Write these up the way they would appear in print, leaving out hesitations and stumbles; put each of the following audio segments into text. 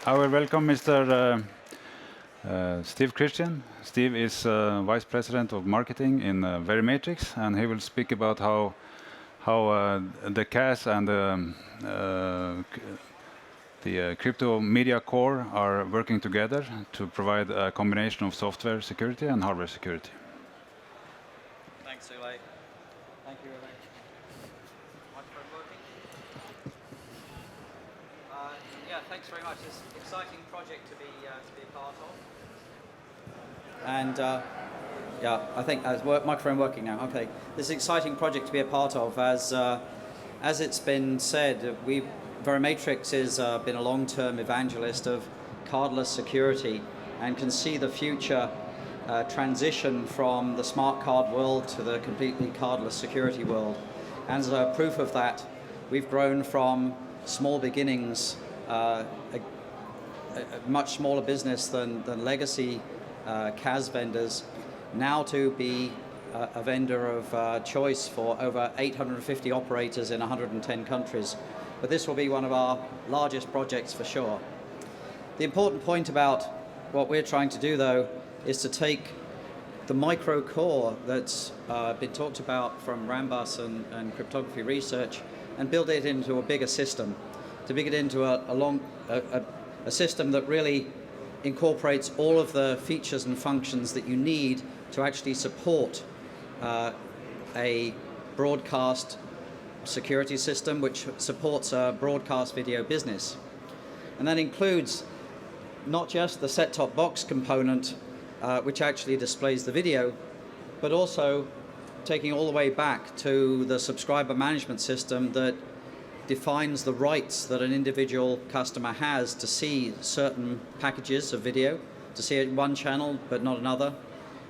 I will welcome Mr. Steve Christian. Steve is Vice President of Marketing in Verimatrix, and he will speak about how the CAS and the crypto media core are working together to provide a combination of software security and hardware security. Thanks, Ule. Thank you, Ule. Microphone working? Yeah, thanks very much. It's an exciting project to be a part of. And yeah, I think microphone working now. Okay, this is an exciting project to be a part of. As it's been said, Verimatrix has been a long-term evangelist of cardless security and can see the future transition from the smart card world to the completely cardless security world. And as a proof of that, we've grown from small beginnings, a much smaller business than legacy CAS vendors, now to be a vendor of choice for over 850 operators in 110 countries. But this will be one of our largest projects for sure. The important point about what we're trying to do, though, is to take the micro core that's been talked about from Rambus and cryptography research and build it into a bigger system, to bring it into a system that really incorporates all of the features and functions that you need to actually support a broadcast security system which supports a broadcast video business. And that includes not just the set-top box component which actually displays the video, but also taking all the way back to the subscriber management system that defines the rights that an individual customer has to see certain packages of video, to see it in one channel but not another,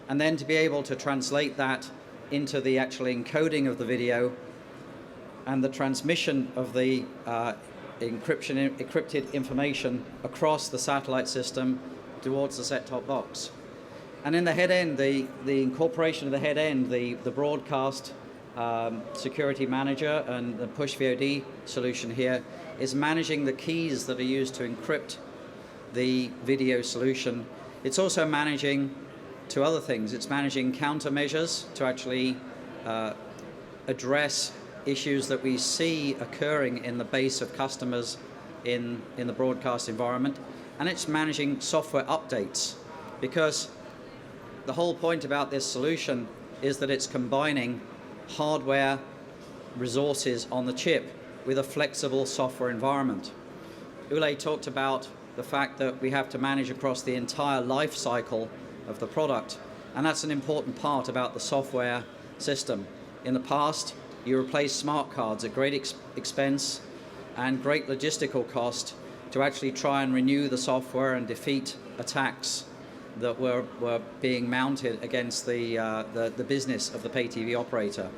and then to be able to translate that into the actual encoding of the video and the transmission of the encrypted information across the satellite system towards the set-top box. And in the head end, the incorporation of the head end, the broadcast security manager and the push VOD solution here is managing the keys that are used to encrypt the video solution. It's also managing two other things. It's managing countermeasures to actually address issues that we see occurring in the base of customers in the broadcast environment, and it's managing software updates, because the whole point about this solution is that it's combining hardware resources on the chip with a flexible software environment. Ule talked about the fact that we have to manage across the entire life cycle of the product, and that's an important part about the software system. In the past, you replaced smart cards at great expense and great logistical cost to actually try and renew the software and defeat attacks that were being mounted against the business of the pay TV operator.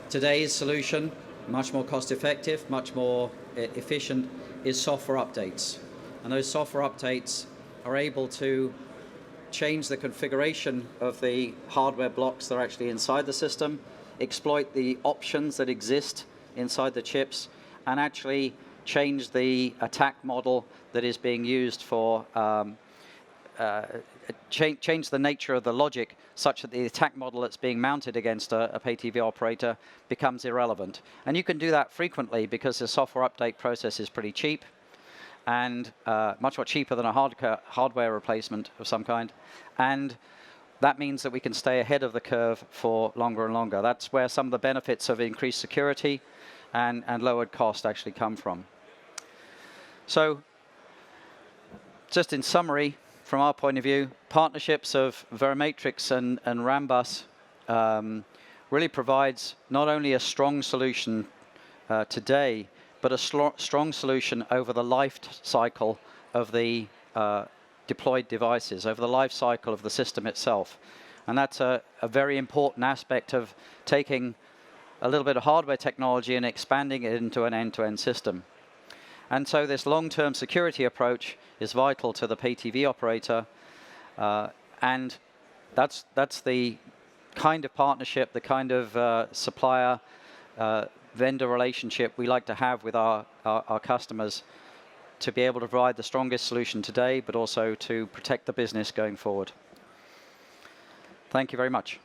Today's solution, much more cost effective, much more efficient, is software updates. And those software updates are able to change the configuration of the hardware blocks that are actually inside the system, exploit the options that exist inside the chips, and actually change the attack model that is being used for change the nature of the logic such that the attack model that's being mounted against a pay TV operator becomes irrelevant. And you can do that frequently because the software update process is pretty cheap and much more cheaper than a hardware replacement of some kind. And that means that we can stay ahead of the curve for longer and longer. That's where some of the benefits of increased security and lowered cost actually come from. So just in summary, from our point of view, partnerships of Verimatrix and Rambus really provides not only a strong solution today, but a strong solution over the life cycle of the deployed devices, over the life cycle of the system itself. And that's a very important aspect of taking a little bit of hardware technology and expanding it into an end-to-end system. And so this long-term security approach is vital to the pay TV operator, and that's the kind of partnership, the kind of supplier vendor relationship we like to have with our customers to be able to provide the strongest solution today, but also to protect the business going forward. Thank you very much.